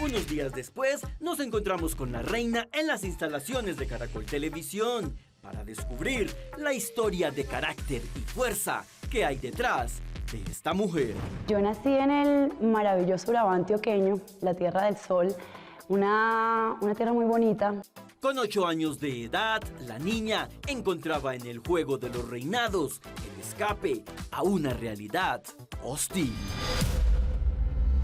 Unos días después, nos encontramos con la reina en las instalaciones de Caracol Televisión para descubrir la historia de carácter y fuerza que hay detrás de esta mujer. Yo nací en el maravilloso Urabá antioqueño, la Tierra del Sol, una tierra muy bonita. Con 8 años de edad, la niña encontraba en el juego de los reinados el escape a una realidad hostil.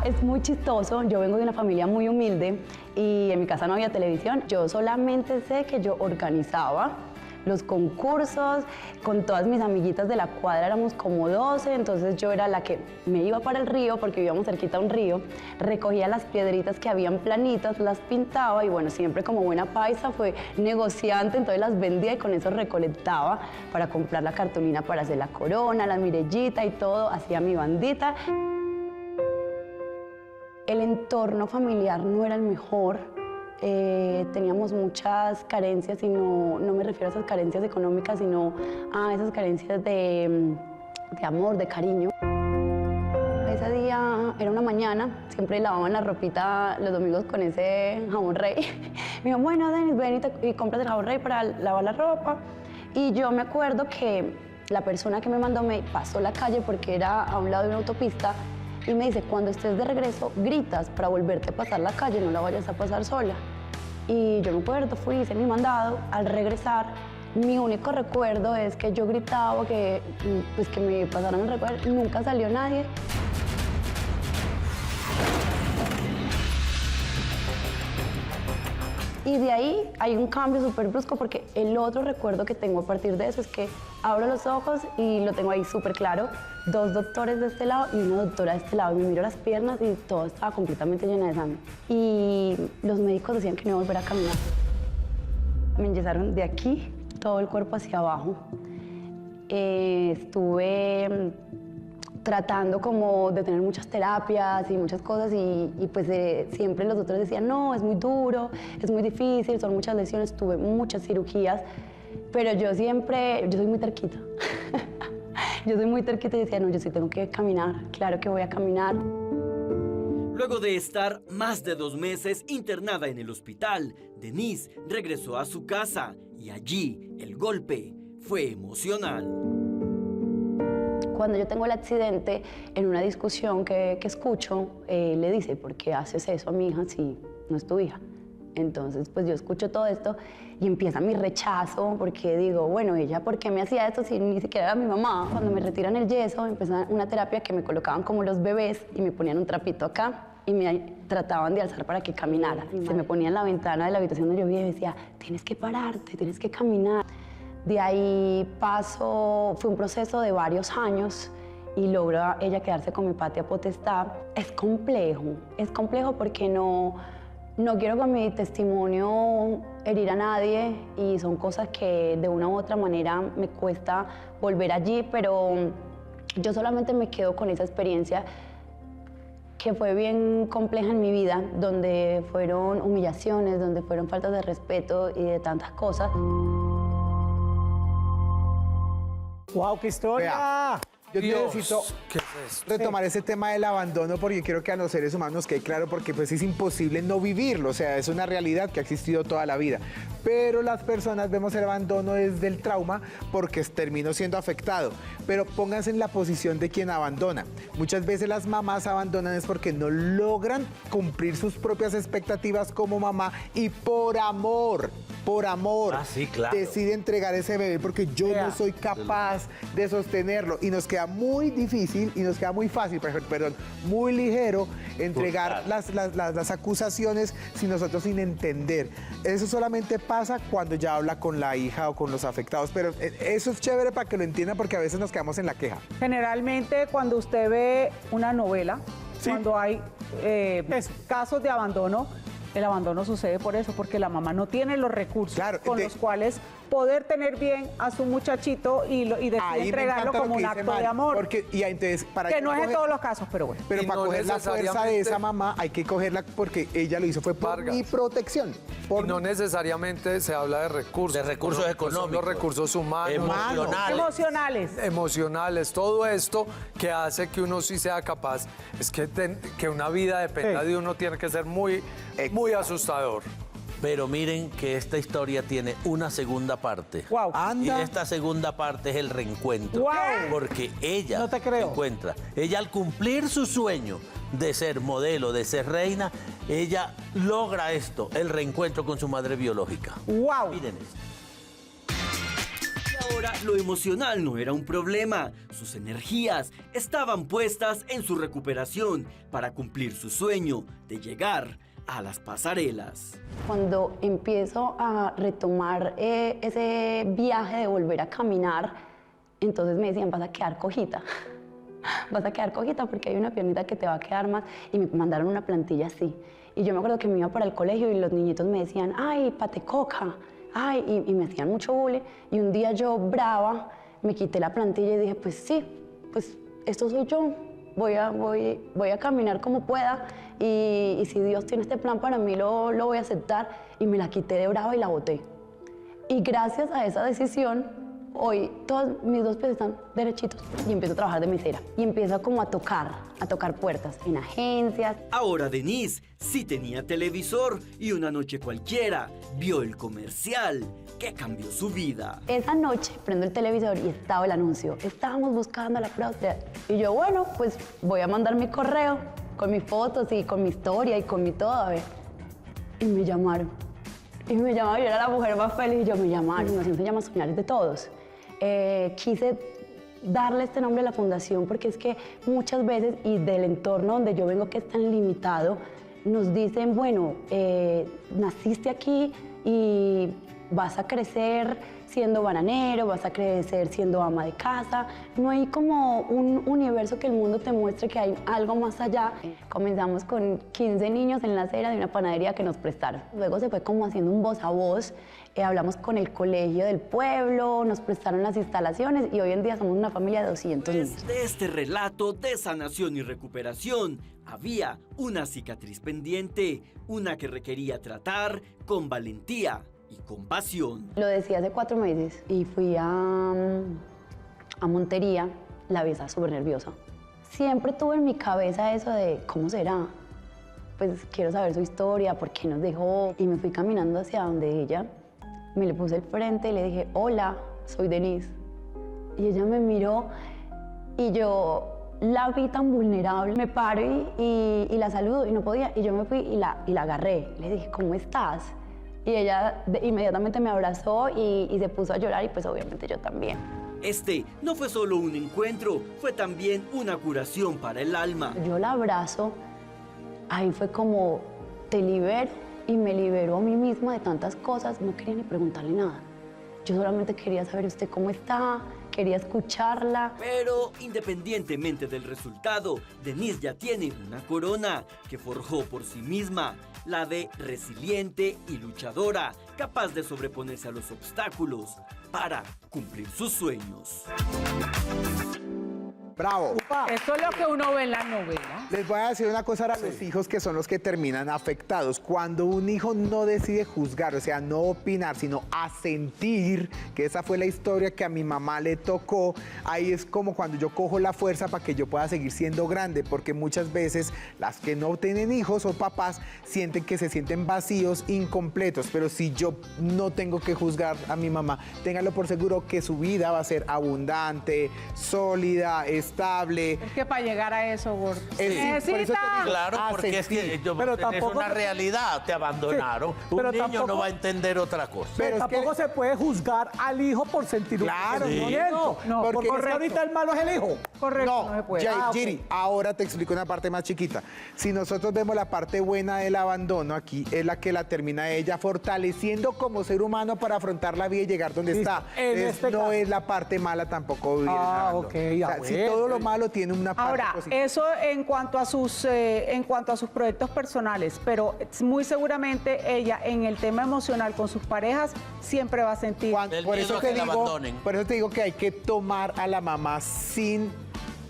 Es muy chistoso, yo vengo de una familia muy humilde y en mi casa no había televisión. Yo solamente sé que yo organizaba los concursos con todas mis amiguitas de la cuadra, éramos como 12, entonces yo era la que me iba para el río, porque vivíamos cerquita a un río, recogía las piedritas que habían planitas, las pintaba y bueno, siempre como buena paisa fue negociante, entonces las vendía y con eso recolectaba para comprar la cartulina para hacer la corona, la mirellita y todo, hacía mi bandita. El entorno familiar no era el mejor, teníamos muchas carencias y no me refiero a esas carencias económicas, sino a esas carencias de amor, de cariño. Ese día era una mañana, siempre lavaban la ropita los domingos con ese jabón Rey. Me dijo, bueno, Denis, ven y compras el jabón Rey para lavar la ropa. Y yo me acuerdo que la persona que me mandó me pasó la calle porque era a un lado de una autopista y me dice, cuando estés de regreso, gritas para volverte a pasar la calle, no la vayas a pasar sola. Y yo me acuerdo, fui, hice mi mandado. Al regresar, mi único recuerdo es que yo gritaba que me pasaran el recuerdo, nunca salió nadie. Y de ahí hay un cambio súper brusco porque el otro recuerdo que tengo a partir de eso es que abro los ojos y lo tengo ahí súper claro. 2 doctores de este lado y una doctora de este lado. Me miro las piernas y todo estaba completamente llena de sangre. Y los médicos decían que no iba a volver a caminar. Me enyesaron de aquí, todo el cuerpo hacia abajo. Estuve tratando como de tener muchas terapias y muchas cosas y pues siempre los doctores decían, no, es muy duro, es muy difícil, son muchas lesiones, tuve muchas cirugías, pero yo soy muy terquita. Yo soy muy terquita y decía, no, yo sí tengo que caminar, claro que voy a caminar. Luego de estar más de 2 meses internada en el hospital, Denise regresó a su casa y allí el golpe fue emocional. Cuando yo tengo el accidente, en una discusión que escucho, le dice, ¿por qué haces eso a mi hija si no es tu hija? Entonces, pues yo escucho todo esto y empieza mi rechazo, porque digo, bueno, ella, ¿por qué me hacía esto si ni siquiera era mi mamá? Cuando me retiran el yeso, empezó una terapia que me colocaban como los bebés y me ponían un trapito acá y me trataban de alzar para que caminara. Se me ponía en la ventana de la habitación donde yo vivía y decía, tienes que pararte, tienes que caminar. De ahí fue un proceso de varios años y logra ella quedarse con mi patria potestad. Es complejo porque no quiero con mi testimonio herir a nadie y son cosas que de una u otra manera me cuesta volver allí, pero yo solamente me quedo con esa experiencia que fue bien compleja en mi vida, donde fueron humillaciones, donde fueron faltas de respeto y de tantas cosas. ¡Wow, qué historia! Vea, yo necesito ¿qué es esto? retomar ese tema del abandono porque quiero que a los seres humanos nos quede claro porque pues es imposible no vivirlo, o sea, es una realidad que ha existido toda la vida. Pero las personas vemos el abandono desde el trauma porque terminó siendo afectado. Pero pónganse en la posición de quien abandona. Muchas veces las mamás abandonan es porque no logran cumplir sus propias expectativas como mamá y por amor, sí, claro, decide entregar ese bebé porque yo no soy capaz de sostenerlo. Y nos queda muy difícil y nos queda muy fácil, perdón, muy ligero entregar las acusaciones sin entender. Eso solamente pasa cuando ya habla con la hija o con los afectados, pero eso es chévere para que lo entiendan porque a veces nos quedamos en la queja. Generalmente cuando usted ve una novela, cuando hay casos de abandono, El abandono sucede por eso, porque la mamá no tiene los recursos Claro, con los cuales poder tener bien a su muchachito y decide Ahí me entregarlo encanta lo como que un dice acto Mari, de amor. Porque, y entonces, para Que no es en coger- todos los casos, pero bueno. Pero Y para no coger la fuerza de necesariamente- esa mamá hay que cogerla porque ella lo hizo fue por Vargas. mi protección. Por Y no necesariamente se habla de recursos. De recursos Son económicos. los recursos humanos, Emocionales. Emocionales. emocionales, todo esto que hace que uno sí sea capaz. Es que una vida dependa Sí. de uno tiene que ser muy, muy asustador. Pero miren que esta historia tiene una segunda parte. Wow. Y esta segunda parte es el reencuentro. ¡Guau! Porque ella No te creo. se encuentra. Ella al cumplir su sueño de ser modelo, de ser reina, ella logra esto, el reencuentro con su madre biológica. Wow. Miren esto. Y ahora lo emocional no era un problema. Sus energías estaban puestas en su recuperación para cumplir su sueño de llegar a las pasarelas. Cuando empiezo a retomar ese viaje de volver a caminar, entonces me decían, vas a quedar cojita. Vas a quedar cojita porque hay una piernita que te va a quedar más. Y me mandaron una plantilla así. Y yo me acuerdo que me iba para el colegio y los niñitos me decían, ay, patecoca. Ay, y me hacían mucho bullying. Y un día yo, brava, me quité la plantilla y dije, pues sí, pues esto soy yo. Voy a caminar como pueda y si Dios tiene este plan para mí lo voy a aceptar. Y me la quité de brava y la boté. Y gracias a esa decisión, hoy todos mis dos pies están derechitos y empiezo a trabajar de mesera. Y empiezo como a tocar puertas en agencias. Ahora Denise sí tenía televisor y una noche cualquiera vio el comercial que cambió su vida. Esa noche prendo el televisor y estaba el anuncio. Estábamos buscando a la próstata. Y yo, bueno, pues voy a mandar mi correo con mis fotos y con mi historia y con mi todo, a ver. Y me llamaron. Y me llamaron, yo era la mujer más feliz. Y yo, me llamaron, así se llama Soñar de Todos. Quise darle este nombre a la fundación porque es que muchas veces, y del entorno donde yo vengo que es tan limitado, nos dicen, bueno, naciste aquí y vas a crecer siendo bananero, vas a crecer siendo ama de casa. No hay como un universo que el mundo te muestre que hay algo más allá. Comenzamos con 15 niños en la acera de una panadería que nos prestaron. Luego se fue como haciendo un voz a voz. Hablamos con el colegio del pueblo, nos prestaron las instalaciones y hoy en día somos una familia de 200 niños. De este relato de sanación y recuperación había una cicatriz pendiente, una que requería tratar con valentía y compasión. Lo decía hace 4 meses y fui a Montería, la vi súper nerviosa. Siempre tuve en mi cabeza eso de, ¿cómo será? Pues quiero saber su historia, por qué nos dejó. Y me fui caminando hacia donde ella, me le puse el frente y le dije, hola, soy Denise. Y ella me miró y yo la vi tan vulnerable. Me paro y la saludo y no podía. Y yo me fui y la agarré. Le dije, ¿cómo estás? Y ella inmediatamente me abrazó y se puso a llorar y pues obviamente yo también. Este no fue solo un encuentro, fue también una curación para el alma. Yo la abrazo, ahí fue como, te libero y me libero a mí misma de tantas cosas. No quería ni preguntarle nada. Yo solamente quería saber usted cómo está, quería escucharla. Pero independientemente del resultado, Denise ya tiene una corona que forjó por sí misma, la de resiliente y luchadora, capaz de sobreponerse a los obstáculos para cumplir sus sueños. Bravo. Esto es lo que uno ve en la novela. Les voy a decir una cosa a los hijos que son los que terminan afectados. Cuando un hijo no decide juzgar, o sea, no opinar, sino asentir, que esa fue la historia que a mi mamá le tocó, ahí es como cuando yo cojo la fuerza para que yo pueda seguir siendo grande, porque muchas veces las que no tienen hijos o papás sienten que se sienten vacíos, incompletos, pero si yo no tengo que juzgar a mi mamá, ténganlo por seguro que su vida va a ser abundante, sólida, estable. Es que para llegar a eso, gordo. Por eso te digo, Claro, porque es que asentir. Pero es tampoco- una realidad, te abandonaron. Sí, pero un niño tampoco- no va a entender otra cosa. Pero es que- Tampoco se puede juzgar al hijo por sentir un Claro, sentimiento. no, porque porque- es que ahorita el malo es el hijo. Correcto, no se puede. No, Giri, ahora te explico una parte más chiquita. Si nosotros vemos la parte buena del abandono aquí, es la que la termina ella fortaleciendo como ser humano para afrontar la vida y llegar donde Listo. está. En Entonces, este no caso. es la parte mala tampoco vivir en Ah, abandono. ok, ya si bueno. todo lo malo tiene una parte Ahora, positiva. eso en cuanto cuanto a sus proyectos personales, pero muy seguramente ella en el tema emocional con sus parejas siempre va a sentir. El Por miedo eso a que te la digo, abandonen. por eso te digo que hay que tomar a la mamá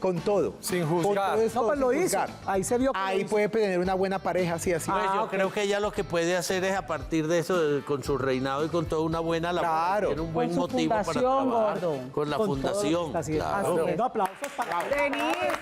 con todo. Sin Con juzgar. todo esto, No, pues lo sin hizo. juzgar. Ahí se vio que lo Ahí hizo. puede tener una buena pareja, así. Pues yo creo que ella lo que puede hacer es a partir de eso, con su reinado y con toda una buena labor, Claro. tiene un buen Con su motivo para fundación, trabajar gordo. con la Con todo lo que fundación. está haciendo. Claro. Así es. No, aplausos para Denise.